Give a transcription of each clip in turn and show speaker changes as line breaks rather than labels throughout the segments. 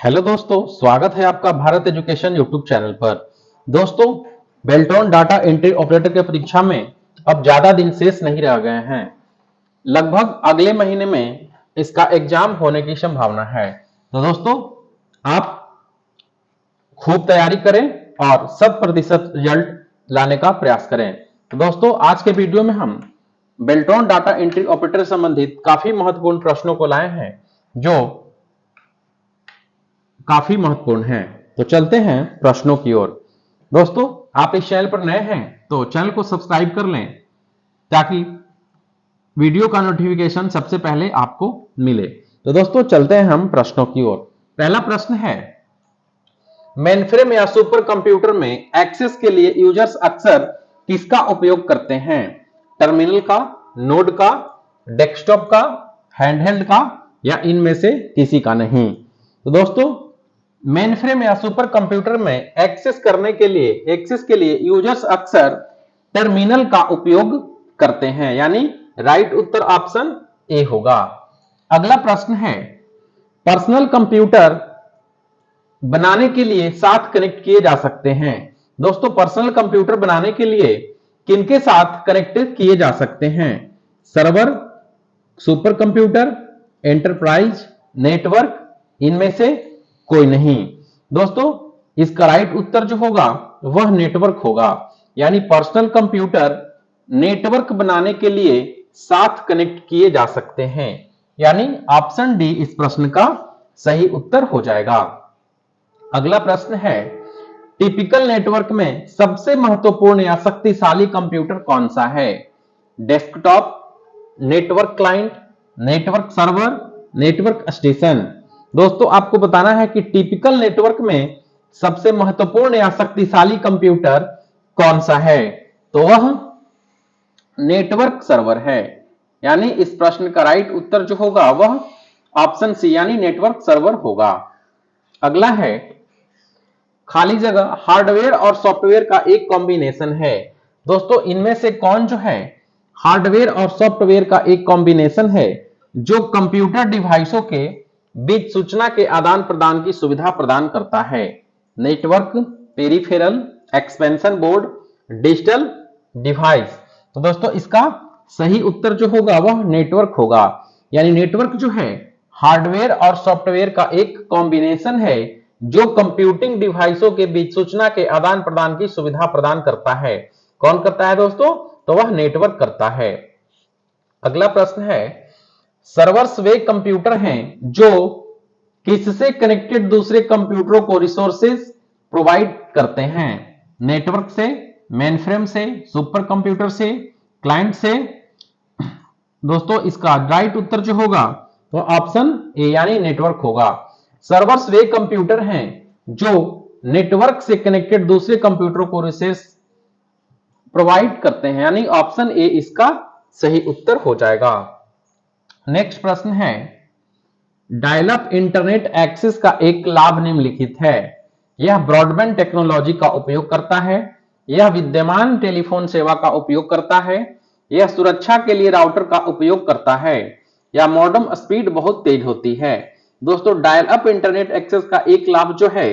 Hello दोस्तों, स्वागत है आपका भारत एजुकेशन यूट्यूब चैनल पर। दोस्तों, बेल्टॉन डाटा एंट्री ऑपरेटर की परीक्षा में अब ज्यादा दिन शेष नहीं रह गए हैं। लगभग अगले महीने में इसका एग्जाम होने की संभावना है। तो दोस्तों, आप खूब तैयारी करें और 100% रिजल्ट लाने का प्रयास करें। तो दोस्तों, आज के वीडियो में हम बेल्ट्रॉन डाटा एंट्री ऑपरेटर से संबंधित काफी महत्वपूर्ण प्रश्नों को लाए हैं जो काफी महत्वपूर्ण है। तो चलते हैं प्रश्नों की ओर। दोस्तों, आप इस चैनल पर नए हैं तो चैनल को सब्सक्राइब कर लें ताकि वीडियो का नोटिफिकेशन सबसे पहले आपको मिले। तो दोस्तों, चलते हैं हम प्रश्नों की ओर। पहला प्रश्न है, मेनफ्रेम या सुपर कंप्यूटर में एक्सेस के लिए यूजर्स अक्सर किसका उपयोग करते हैं? टर्मिनल का, नोड का, डेस्कटॉप का, हैंडहेल्ड का या इनमें से किसी का नहीं? तो दोस्तों, मेनफ्रेम या सुपर कंप्यूटर में एक्सेस के लिए यूजर्स अक्सर टर्मिनल का उपयोग करते हैं, यानी राइट उत्तर ऑप्शन ए होगा। अगला प्रश्न है, पर्सनल कंप्यूटर बनाने के लिए साथ कनेक्ट किए जा सकते हैं। दोस्तों, पर्सनल कंप्यूटर बनाने के लिए किनके साथ कनेक्ट किए जा सकते हैं? Server, super computer, enterprise, network, इनमें से कोई नहीं। दोस्तों, इसका राइट उत्तर जो होगा वह नेटवर्क होगा, यानी पर्सनल कंप्यूटर नेटवर्क बनाने के लिए साथ कनेक्ट किए जा सकते हैं, यानी ऑप्शन डी इस प्रश्न का सही उत्तर हो जाएगा। अगला प्रश्न है, टिपिकल नेटवर्क में सबसे महत्वपूर्ण या शक्तिशाली कंप्यूटर कौन सा है? Desktop, network client, network server, network station. दोस्तों, आपको बताना है कि टिपिकल नेटवर्क में सबसे महत्वपूर्ण या शक्तिशाली कंप्यूटर कौन सा है, तो वह नेटवर्क सर्वर है, यानी इस प्रश्न का राइट उत्तर जो होगा वह ऑप्शन सी यानी नेटवर्क सर्वर होगा। अगला है, खाली जगह हार्डवेयर और सॉफ्टवेयर का एक कॉम्बिनेशन है। दोस्तों, इनमें से कौन जो है हार्डवेयर और सॉफ्टवेयर का एक कॉम्बिनेशन है जो कंप्यूटर डिवाइसों के बीच सूचना के आदान प्रदान की सुविधा प्रदान करता है? Network, peripheral, expansion board, digital device. तो दोस्तों, इसका सही उत्तर जो होगा वह नेटवर्क होगा, यानी नेटवर्क जो है हार्डवेयर और सॉफ्टवेयर का एक कॉम्बिनेशन है जो कंप्यूटिंग डिवाइसों के बीच सूचना के आदान प्रदान की सुविधा प्रदान करता है। कौन करता है दोस्तों? तो वह नेटवर्क करता है। अगला प्रश्न है, सर्वर्स वे कंप्यूटर हैं जो किससे कनेक्टेड दूसरे कंप्यूटरों को रिसोर्सेज प्रोवाइड करते हैं? नेटवर्क से, मेनफ्रेम से, सुपर कंप्यूटर से, क्लाइंट से? दोस्तों, इसका राइट उत्तर जो होगा तो ऑप्शन ए यानी नेटवर्क होगा। सर्वर्स वे कंप्यूटर हैं जो नेटवर्क से कनेक्टेड दूसरे कंप्यूटरों को रिसोर्स प्रोवाइड करते हैं, यानी ऑप्शन ए इसका सही उत्तर हो जाएगा। नेक्स्ट प्रश्न है, डायल अप इंटरनेट एक्सेस का एक लाभ निम्नलिखित है। यह ब्रॉडबैंड टेक्नोलॉजी का उपयोग करता है, यह विद्यमान टेलीफोन सेवा का उपयोग करता है, यह सुरक्षा के लिए राउटर का उपयोग करता है, या मॉडेम स्पीड बहुत तेज होती है? दोस्तों, डायल अप इंटरनेट एक्सेस का एक लाभ जो है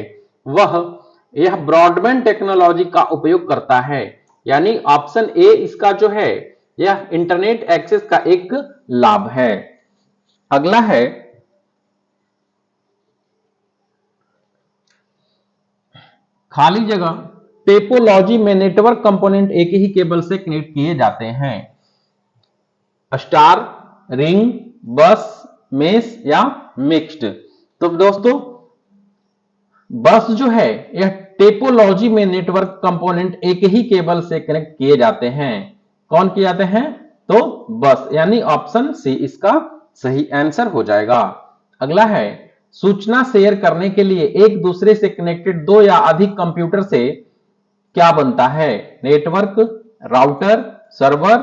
वह यह ब्रॉडबैंड टेक्नोलॉजी का उपयोग करता है, यानी ऑप्शन ए इसका जो है यह इंटरनेट एक्सेस का एक लाभ है। अगला है, खाली जगह टेपोलॉजी में नेटवर्क कंपोनेंट एक ही केबल से कनेक्ट किए जाते हैं? स्टार, रिंग, बस, मेश या मिक्स्ड? तो दोस्तों, बस जो है यह टेपोलॉजी में नेटवर्क कंपोनेंट एक ही केबल से कनेक्ट किए जाते हैं। कौन किए जाते हैं? तो बस, यानी ऑप्शन सी इसका सही आंसर हो जाएगा। अगला है, सूचना शेयर करने के लिए एक दूसरे से कनेक्टेड दो या अधिक कंप्यूटर से क्या बनता है? नेटवर्क, राउटर, सर्वर,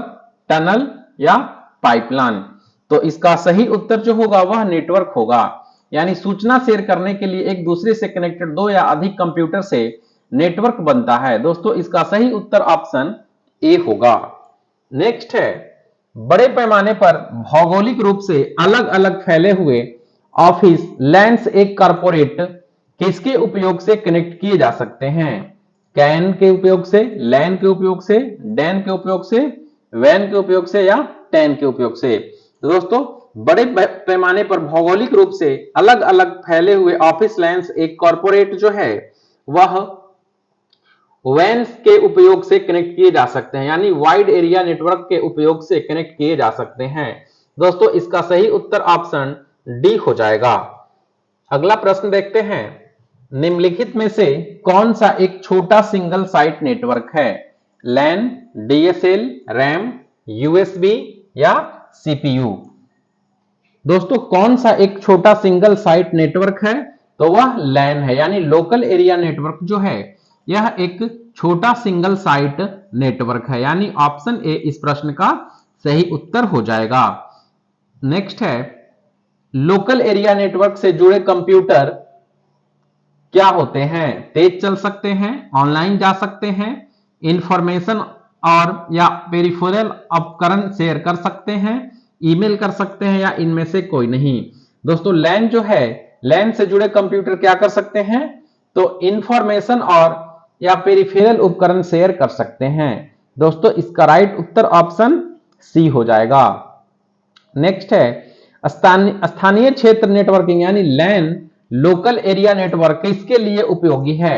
टनल या पाइपलाइन? तो इसका सही उत्तर जो होगा वह नेटवर्क होगा, यानी सूचना शेयर करने के लिए एक दूसरे से कनेक्टेड दो या अधिक कंप्यूटर से नेटवर्क बनता है। दोस्तों, इसका सही उत्तर ऑप्शन ए होगा। नेक्स्ट है, बड़े पैमाने पर भौगोलिक रूप से अलग अलग फैले हुए ऑफिस, लैंड्स एक कॉरपोरेट किसके उपयोग से कनेक्ट किए जा सकते हैं? कैन के उपयोग से, लैन के उपयोग से, डैन के उपयोग से, वैन के उपयोग से या टैन के उपयोग से? तो दोस्तों बड़े पैमाने पर भौगोलिक रूप से अलग अलग फैले हुए ऑफिस लैंड्स एक कॉरपोरेट जो है वह वैन्स के उपयोग से कनेक्ट किए जा सकते हैं, यानी वाइड एरिया नेटवर्क के उपयोग से कनेक्ट किए जा सकते हैं। दोस्तों इसका सही उत्तर ऑप्शन डी हो जाएगा। अगला प्रश्न देखते हैं, निम्नलिखित में से कौन सा एक छोटा सिंगल साइट नेटवर्क है? लैन, डीएसएल, रैम, यूएसबी या सीपीयू? दोस्तों कौन सा एक छोटा सिंगल साइट नेटवर्क है? तो वह लैन है, यानी लोकल एरिया नेटवर्क जो है यह एक छोटा सिंगल साइट नेटवर्क है, यानी ऑप्शन ए इस प्रश्न का सही उत्तर हो जाएगा। नेक्स्ट है, लोकल एरिया नेटवर्क से जुड़े कंप्यूटर क्या होते हैं? तेज चल सकते हैं, ऑनलाइन जा सकते हैं, इंफॉर्मेशन और या पेरिफेरल उपकरण शेयर कर सकते हैं, ईमेल कर सकते हैं या इनमें से कोई नहीं? दोस्तों लैन जो है, लैन से जुड़े कंप्यूटर क्या कर सकते हैं? तो इंफॉर्मेशन और या पेरिफेरल उपकरण शेयर कर सकते हैं। दोस्तों इसका राइट उत्तर ऑप्शन सी हो जाएगा। नेक्स्ट है, स्थानीय क्षेत्र नेटवर्किंग यानी लैन लोकल एरिया नेटवर्क किसके लिए उपयोगी है?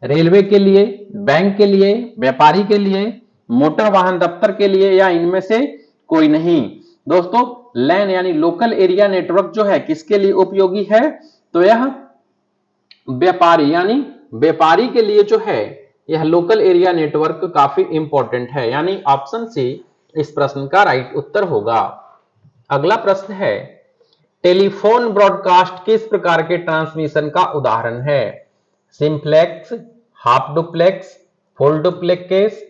रेलवे के लिए, बैंक के लिए, व्यापारी के लिए, मोटर वाहन दफ्तर के लिए या इनमें से कोई नहीं? दोस्तों लैन यानी लोकल एरिया नेटवर्क जो है किसके लिए उपयोगी है? तो यह व्यापारी यानी व्यापारी के लिए जो है यह लोकल एरिया नेटवर्क काफी इंपॉर्टेंट है, यानी ऑप्शन सी इस प्रश्न का राइट उत्तर होगा। अगला प्रश्न है, टेलीफोन ब्रॉडकास्ट किस प्रकार के ट्रांसमिशन का उदाहरण है? Simplex, half duplex, full duplex,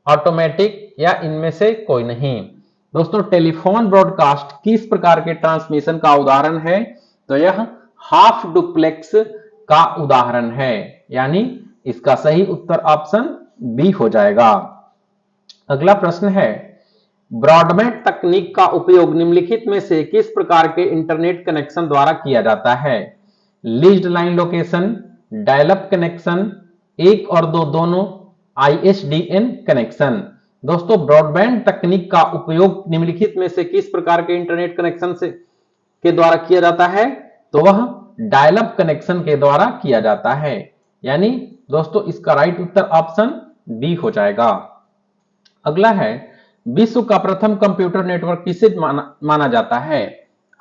automatic या इनमें से कोई नहीं? दोस्तों टेलीफोन ब्रॉडकास्ट किस प्रकार के ट्रांसमिशन का उदाहरण है? तो यह हाफ डुप्लेक्स का उदाहरण है, यानी इसका सही उत्तर ऑप्शन बी हो जाएगा। अगला प्रश्न है, ब्रॉडबैंड तकनीक का उपयोग निम्नलिखित में से किस प्रकार के इंटरनेट कनेक्शन द्वारा किया जाता है? Leased line location, dial up connection, एक और दो दोनों, आईएसडीएन कनेक्शन? दोस्तों ब्रॉडबैंड तकनीक का उपयोग निम्नलिखित में से किस प्रकार के इंटरनेट कनेक्शन से के द्वारा किया जाता है? तो वह डायल अप कनेक्शन के द्वारा किया जाता है, यानी दोस्तों इसका राइट उत्तर ऑप्शन बी हो जाएगा। अगला है, विश्व का प्रथम कंप्यूटर नेटवर्क किसे माना जाता है?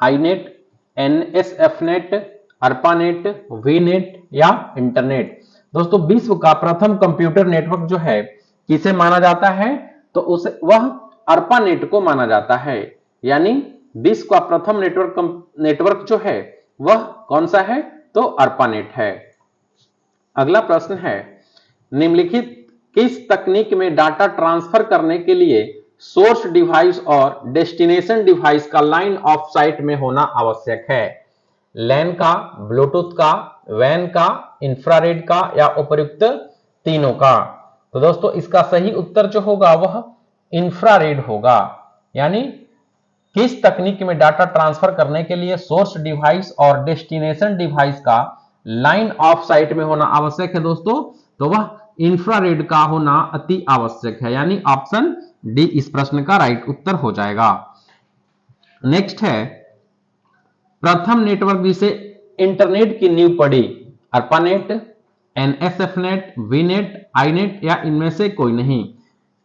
आईनेट, एनएसएफनेट, अर्पानेट, वीनेट या इंटरनेट? दोस्तों विश्व का प्रथम कंप्यूटर नेटवर्क जो है किसे माना जाता है? तो उसे वह अर्पानेट को माना जाता है, यानी विश्व का प्रथम नेटवर्क जो है वह कौन सा है? तो अर्पानेट है। अगला प्रश्न है, निम्नलिखित किस तकनीक में डाटा ट्रांसफर करने के लिए सोर्स डिवाइस और डेस्टिनेशन डिवाइस का लाइन ऑफ साइट में होना आवश्यक है? लैन का, ब्लूटूथ का, वैन का, इंफ्रारेड का या उपर्युक्त तीनों का? तो दोस्तों इसका सही उत्तर जो होगा वह इंफ्रारेड होगा, यानी किस तकनीक में डाटा ट्रांसफर करने के लिए सोर्स डिवाइस और डेस्टिनेशन डिवाइस का लाइन ऑफ साइट में होना आवश्यक है दोस्तों? तो वह इंफ्रारेड का होना अति आवश्यक है, यानी ऑप्शन डी इस प्रश्न का राइट उत्तर हो जाएगा। नेक्स्ट है, प्रथम नेटवर्क जिसे इंटरनेट की नींव पड़ी? अर्पानेट, एनएसएफनेट, वीनेट, आईनेट या इनमें से कोई नहीं?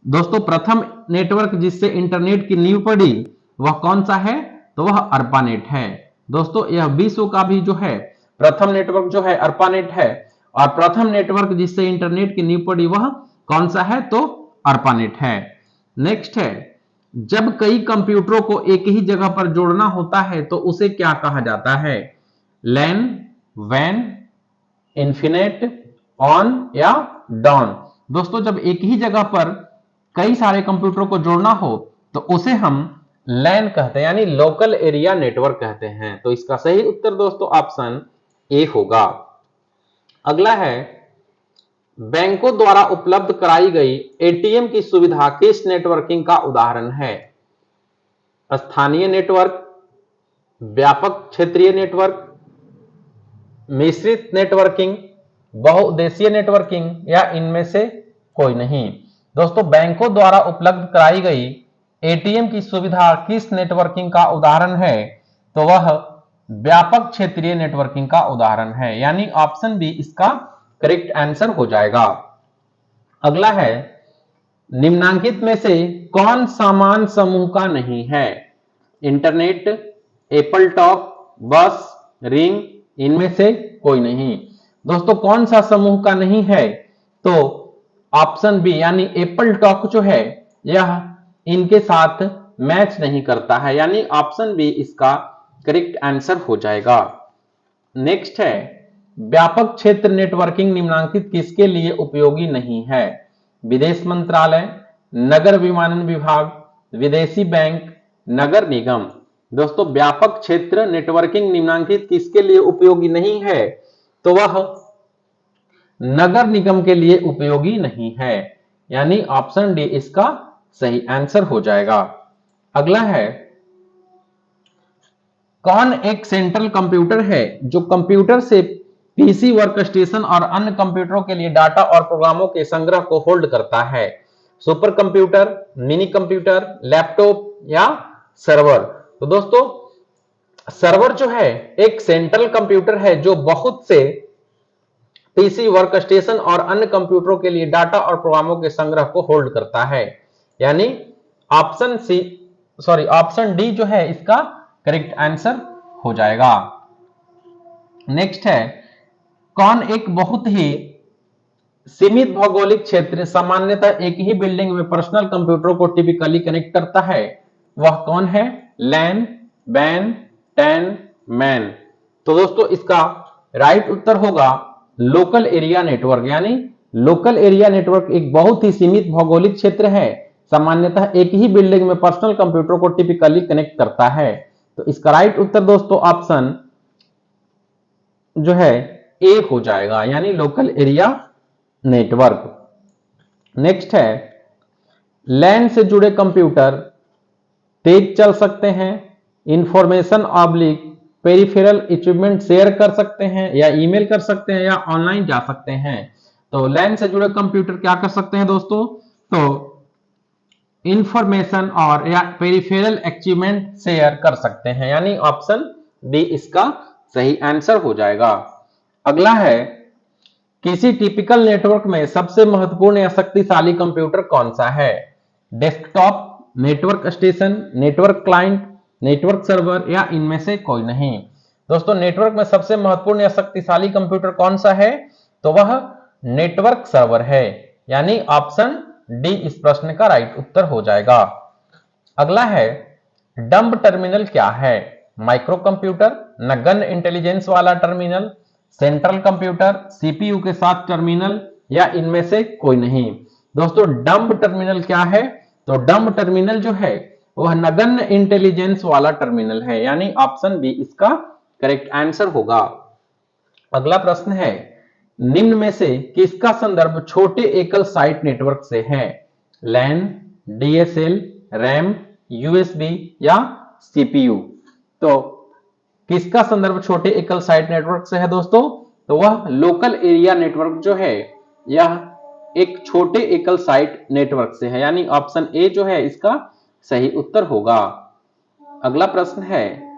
दोस्तों प्रथम नेटवर्क जिससे इंटरनेट की नींव पड़ी वह कौन सा है? तो वह अर्पानेट है। दोस्तों यह विश्व का भी जो है प्रथम नेटवर्क जो है अर्पानेट है, और प्रथम नेटवर्क जिससे इंटरनेट की नींव पड़ी वह कौन सा है? तो अर्पानेट है। नेक्स्ट है, जब कई कंप्यूटरों को एक ही जगह पर जोड़ना होता है तो उसे क्या कहा जाता है? लैन, वैन, इन्फिनेट, ऑन या डाउन? दोस्तों जब एक ही जगह पर कई सारे कंप्यूटरों को जोड़ना हो तो उसे हम लैन कहते हैं, यानी लोकल एरिया नेटवर्क कहते हैं। तो इसका सही उत्तर दोस्तों ऑप्शन ए होगा। अगला है, बैंकों द्वारा उपलब्ध कराई गई एटीएम की सुविधा किस नेटवर्किंग का उदाहरण है? स्थानीय नेटवर्क, व्यापक क्षेत्रीय नेटवर्क, मिश्रित नेटवर्किंग, बहुउद्देशीय नेटवर्किंग या इनमें से कोई नहीं। दोस्तों बैंकों द्वारा उपलब्ध कराई गई एटीएम की सुविधा किस नेटवर्किंग का उदाहरण है? तो वह व्यापक क्षेत्रीय नेटवर्किंग का उदाहरण है, यानी ऑप्शन बी इसका करेक्ट आंसर हो जाएगा। अगला है निम्नांकित में से कौन समान समूह का नहीं है? इंटरनेट, एप्पल टॉक, बस, रिंग, इनमें से कोई नहीं। दोस्तों कौन सा समूह का नहीं है? तो ऑप्शन बी यानी एप्पल टॉक जो है यह इनके साथ मैच नहीं करता है, यानी ऑप्शन बी इसका करेक्ट आंसर हो जाएगा। नेक्स्ट है व्यापक क्षेत्र नेटवर्किंग निम्नांकित किसके लिए उपयोगी नहीं है? विदेश मंत्रालय, नगर विमानन विभाग, विदेशी बैंक, नगर निगम। दोस्तों व्यापक क्षेत्र नेटवर्किंग निम्नांकित किसके लिए उपयोगी नहीं है? तो वह नगर निगम के लिए उपयोगी नहीं है, यानी ऑप्शन डी इसका सही आंसर हो जाएगा। अगला है कौन एक सेंट्रल कंप्यूटर है जो कंप्यूटर से पीसी वर्क स्टेशन और अन्य कंप्यूटरों के लिए डाटा और प्रोग्रामों के संग्रह को होल्ड करता है? Super computer, mini computer, laptop या सर्वर? तो दोस्तों सर्वर जो है एक सेंट्रल कंप्यूटर है जो बहुत से पीसी वर्क स्टेशन और अन्य कंप्यूटरों के लिए डाटा और प्रोग्रामों के संग्रह को होल्ड करता है, यानी ऑप्शन डी जो है इसका करेक्ट आंसर हो जाएगा। नेक्स्ट है कौन एक बहुत ही सीमित भौगोलिक क्षेत्र सामान्यतः एक ही बिल्डिंग में पर्सनल कंप्यूटरों को टिपिकली कनेक्ट करता है? वह कौन है? लैन, बैन, टैन, मैन। तो दोस्तों इसका राइट उत्तर होगा लोकल एरिया नेटवर्क, यानी लोकल एरिया नेटवर्क एक बहुत ही सीमित भौगोलिक क्षेत्र है, सामान्यतः एक ही बिल्डिंग में पर्सनल कंप्यूटर को टिपिकली कनेक्ट करता है। तो इसका राइट उत्तर दोस्तों ऑप्शन जो है ए हो जाएगा, यानी लोकल एरिया नेटवर्क। नेक्स्ट है लैन से जुड़े कंप्यूटर तेज चल सकते हैं, information oblique peripheral equipment share कर सकते हैं, या ईमेल कर सकते हैं, या ऑनलाइन जा सकते हैं। तो लैन से जुड़े कंप्यूटर क्या कर सकते हैं दोस्तों? तो इंफॉर्मेशन और या पेरिफेरल इक्विपमेंट शेयर कर सकते हैं, यानी ऑप्शन बी इसका सही आंसर हो जाएगा। अगला है किसी टिपिकल नेटवर्क में सबसे महत्वपूर्ण या शक्तिशाली कंप्यूटर कौन सा है? Desktop, network station, network client, network server या इनमें से कोई नहीं। दोस्तों नेटवर्क में सबसे महत्वपूर्ण या शक्तिशाली कंप्यूटर कौन सा है? तो वह नेटवर्क सर्वर है, यानी ऑप्शन डी इस प्रश्न का राइट उत्तर हो जाएगा। अगला है डंब टर्मिनल क्या है? माइक्रो कंप्यूटर, नगण्य इंटेलिजेंस वाला टर्मिनल, सेंट्रल कंप्यूटर, सीपीयू के साथ टर्मिनल या इनमें से कोई नहीं। दोस्तों डंब टर्मिनल क्या है? तो डंब टर्मिनल जो है वह नगण्य इंटेलिजेंस वाला टर्मिनल है, यानी ऑप्शन बी इसका करेक्ट आंसर होगा। अगला प्रश्न है निम्न में से किसका संदर्भ छोटे एकल साइट नेटवर्क से है? लैन, डीएसएल, रैम, यूएसबी या सीपीयू? तो किसका संदर्भ छोटे एकल साइट नेटवर्क से है दोस्तों? तो वह लोकल एरिया नेटवर्क जो है यह एक छोटे एकल साइट नेटवर्क से है, यानी ऑप्शन ए जो है इसका सही उत्तर होगा। अगला प्रश्न है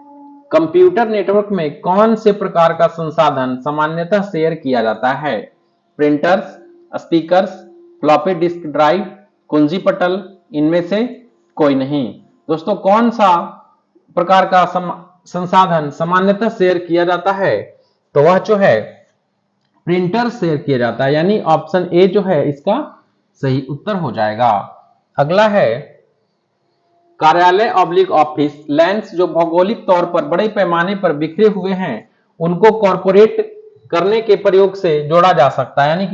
कंप्यूटर नेटवर्क में कौन से प्रकार का संसाधन सामान्यतः शेयर किया जाता है? Printers, speakers, floppy disk drive, कुंजी पटल, इनमें से कोई नहीं। दोस्तों कौन सा प्रकार का संसाधन सामान्यतः शेयर किया जाता है? तो वह जो है प्रिंटर शेयर किया जाता है, यानी ऑप्शन ए जो है इसका सही उत्तर हो जाएगा। अगला है कार्यालय ऑब्लिक ऑफिस लैंड्स जो भौगोलिक तौर पर बड़े पैमाने पर बिखरे हुए हैं उनको कॉर्पोरेट करने के प्रयोग से जोड़ा जा सकता है, यानी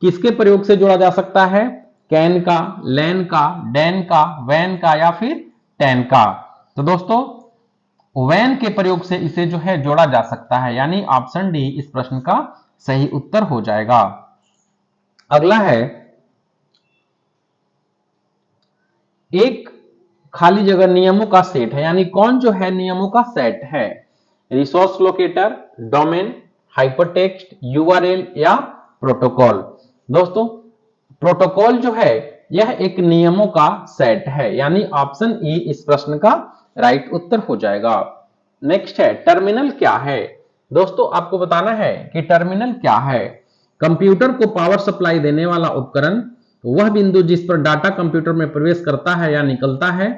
किसके प्रयोग से जोड़ा जा सकता है? कैन का, लैन का, डैन का, वैन का या फिर टैन का? तो दोस्तों वैन के प्रयोग से इसे जो है जोड़ा जा सकता है, यानी ऑप्शन डी इस प्रश्न का सही उत्तर हो जाएगा। अगला है एक खाली जगह नियमों का सेट है, यानी कौन जो है नियमों का सेट है? Resource locator, domain, hypertext, URL या प्रोटोकॉल? दोस्तों प्रोटोकॉल जो है यह एक नियमों का सेट है, यानी ऑप्शन ई इस प्रश्न का राइट उत्तर हो जाएगा। नेक्स्ट है टर्मिनल क्या है? दोस्तों आपको बताना है कि टर्मिनल क्या है। कंप्यूटर को पावर सप्लाई देने वाला उपकरण, वह बिंदु जिस पर डाटा कंप्यूटर में प्रवेश करता है या निकलता है,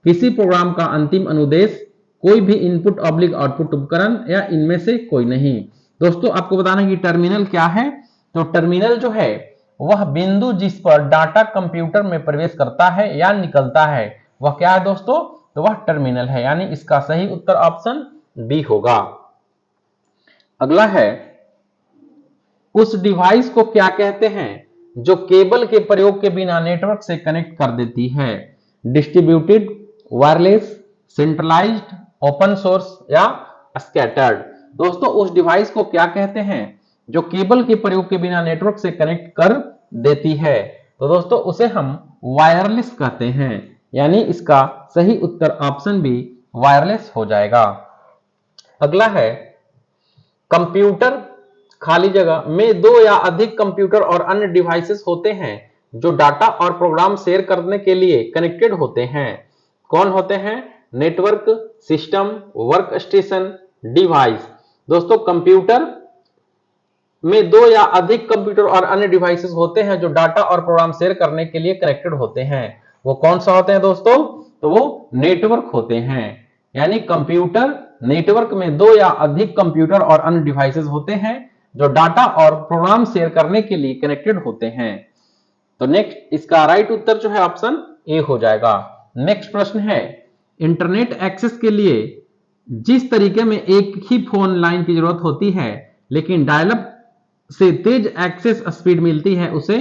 किसी प्रोग्राम का अंतिम अनुदेश, कोई भी इनपुट ऑब्लिक आउटपुट उपकरण या इनमें से कोई नहीं। दोस्तों आपको बताना है कि टर्मिनल क्या है। तो टर्मिनल जो है वह बिंदु जिस पर डाटा कंप्यूटर में प्रवेश करता है या निकलता है, वह क्या है दोस्तों? तो वह टर्मिनल है, यानी इसका सही उत्तर ऑप्शन बी होगा। अगला है उस डिवाइस को क्या कहते हैं जो केबल के प्रयोग के बिना नेटवर्क से कनेक्ट कर देती है? Distributed, wireless, centralised, open source या स्कैटर्ड? दोस्तों उस डिवाइस को क्या कहते हैं जो केबल के प्रयोग के बिना नेटवर्क से कनेक्ट कर देती है? तो दोस्तों उसे हम वायरलेस कहते हैं, यानी इसका सही उत्तर ऑप्शन बी वायरलेस हो जाएगा। अगला है कंप्यूटर खाली जगह में दो या अधिक कंप्यूटर और अन्य डिवाइसेस होते हैं जो डाटा और प्रोग्राम शेयर करने के लिए कनेक्टेड होते हैं। कौन होते हैं? Network, system, work station, device? दोस्तों कंप्यूटर में दो या अधिक कंप्यूटर और अन्य डिवाइसेस होते हैं जो डाटा और प्रोग्राम शेयर करने के लिए कनेक्टेड होते हैं। वो कौन सा होते हैं दोस्तों? तो वो नेटवर्क होते हैं, यानी कंप्यूटर नेटवर्क में दो या अधिक कंप्यूटर और अन्य डिवाइसेस होते हैं जो डाटा और प्रोग्राम शेयर करने के लिए कनेक्टेड होते हैं। तो नेक्स्ट इसका राइट उत्तर जो है ऑप्शन ए हो जाएगा। नेक्स्ट प्रश्न है इंटरनेट एक्सेस के लिए जिस तरीके में एक ही फोन लाइन की जरूरत होती है लेकिन डायल अप से तेज एक्सेस स्पीड मिलती है, उसे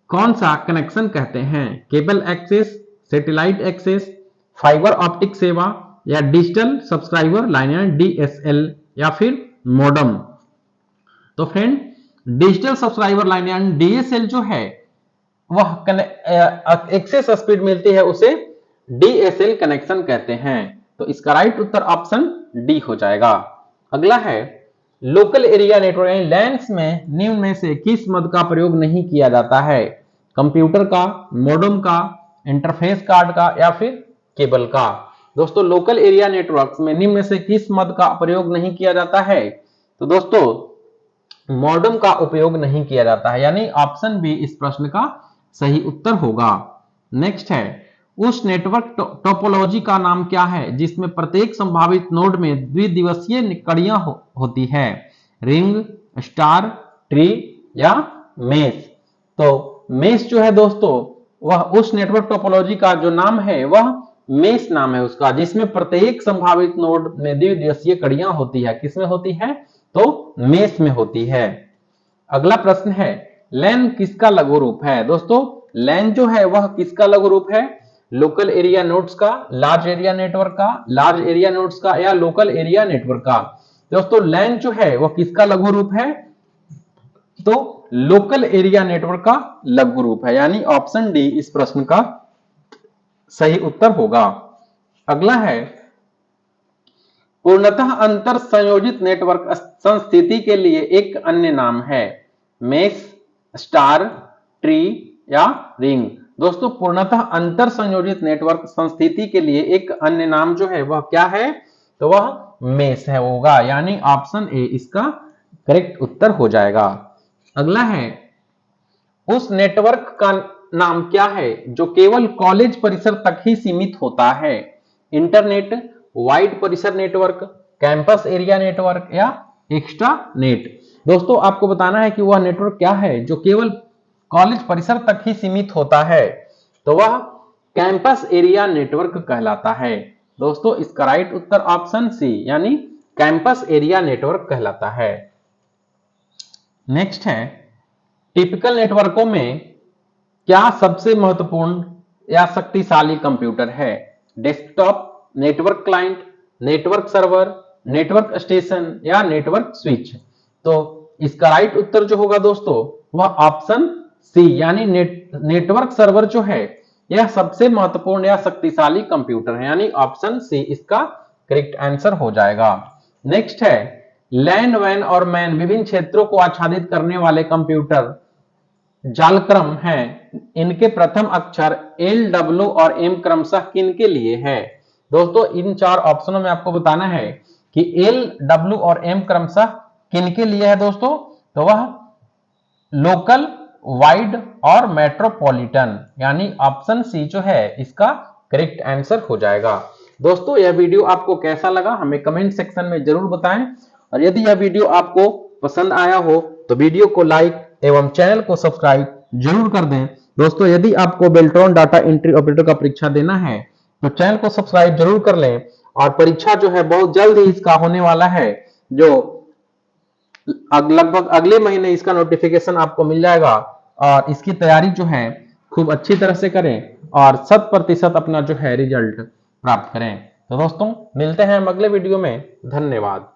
कौन सा कनेक्शन कहते हैं? Cable access, satellite access, fibre optic सेवा या डिजिटल सब्सक्राइबर लाइन यानी डीएसएल या फिर मॉडेम? तो फ्रेंड डिजिटल सब्सक्राइबर लाइन यानी डीएसएल जो है वह एक्सेस स्पीड मिलती है, उसे डीएसएल कनेक्शन कहते हैं। तो इसका राइट उत्तर ऑप्शन डी हो जाएगा। अगला है लोकल एरिया नेटवर्क यानी लैन्स में निम्न में से किस मद का प्रयोग नहीं किया जाता है? कंप्यूटर का, मॉडेम का, इंटरफेस कार्ड का या फिर केबल का? दोस्तों लोकल एरिया नेटवर्क में निम्न में से किस मद का प्रयोग नहीं किया जाता है? तो दोस्तों मॉडेम का उपयोग नहीं किया जाता है, यानी ऑप्शन बी इस प्रश्न का सही उत्तर होगा। नेक्स्ट है उस नेटवर्क टोपोलॉजी का नाम क्या है जिसमें प्रत्येक संभावित नोड में द्विदिवसीय कड़ियां होती है? रिंग, स्टार, ट्री या मेश? तो मेश जो है दोस्तों वह उस नेटवर्क टोपोलॉजी का जो नाम है वह मेश नाम है उसका, जिसमें प्रत्येक संभावित नोड में द्विदिवसीय कड़ियां होती है। किसमें होती है? तो मेश में होती है। अगला प्रश्न है लैन किसका लघु रूप है? दोस्तों लैन जो है वह किसका लघु रूप है? लोकल एरिया नोड्स का, लार्ज एरिया नेटवर्क का, लार्ज एरिया नोड्स का या लोकल एरिया नेटवर्क का? दोस्तों लैन जो है वह किसका लघु रूप है? तो लोकल एरिया नेटवर्क का लघु रूप है, यानी ऑप्शन डी इस प्रश्न का सही उत्तर होगा। अगला है पूर्णतः अंतर संयोजित नेटवर्क संस्थिति के लिए एक अन्य नाम है? मेश, स्टार, ट्री या रिंग? दोस्तों पूर्णतः अंतर संयोजित नेटवर्क संस्थिति के लिए एक अन्य नाम जो है वह क्या है? तो वह मेश है होगा, यानी ऑप्शन ए इसका करेक्ट उत्तर हो जाएगा। अगला है उस नेटवर्क का नाम क्या है जो केवल कॉलेज परिसर तक ही सीमित होता है? इंटरनेट, वाइड परिसर नेटवर्क, कैंपस एरिया नेटवर्क या एक्स्ट्रा नेट? दोस्तों आपको बताना है कि वह नेटवर्क क्या है जो केवल कॉलेज परिसर तक ही सीमित होता है, तो वह कैंपस एरिया नेटवर्क कहलाता है। दोस्तों इसका राइट उत्तर ऑप्शन सी यानी कैंपस एरिया नेटवर्क कहलाता है। नेक्स्ट है टिपिकल नेटवर्कों में क्या सबसे महत्वपूर्ण या शक्तिशाली कंप्यूटर है? Desktop, network client, network server, network station या नेटवर्क स्विच? तो इसका राइट उत्तर जो होगा दोस्तों वह ऑप्शन सी यानी नेटवर्क सर्वर जो है यह सबसे महत्वपूर्ण या शक्तिशाली कंप्यूटर है, यानी ऑप्शन सी इसका करेक्ट आंसर हो जाएगा। नेक्स्ट है लैन, वैन और मैन विभिन्न क्षेत्रों को आच्छादित करने वाले कंप्यूटर जालक्रम हैं। इनके प्रथम अक्षर एल, डब्ल्यू और एम क्रमशः किन के लिए है? दोस्तों इन चार ऑप्शनों में आपको बताना है कि एल, डब्ल्यू और एम क्रमशः किन के लिए है दोस्तों। तो वह लोकल, वाइड और मेट्रोपॉलिटन, यानी ऑप्शन सी जो है इसका करेक्ट आंसर हो जाएगा। दोस्तों यह वीडियो आपको कैसा लगा हमें कमेंट सेक्शन में जरूर बताएं, और यदि यह वीडियो आपको पसंद आया हो तो वीडियो को लाइक एवं चैनल को सब्सक्राइब जरूर कर दें। दोस्तों यदि आपको बेल्ट्रॉन डाटा एंट्री ऑपरेटर का परीक्षा देना है तो चैनल को सब्सक्राइब जरूर कर लें, और परीक्षा जो है बहुत जल्द ही इसका होने वाला है, जो लगभग अगले महीने इसका नोटिफिकेशन आपको मिल जाएगा। और इसकी तैयारी जो है खूब अच्छी तरह से करें और 100% अपना जो है रिजल्ट प्राप्त करें। तो दोस्तों मिलते हैं हम अगले वीडियो में। धन्यवाद।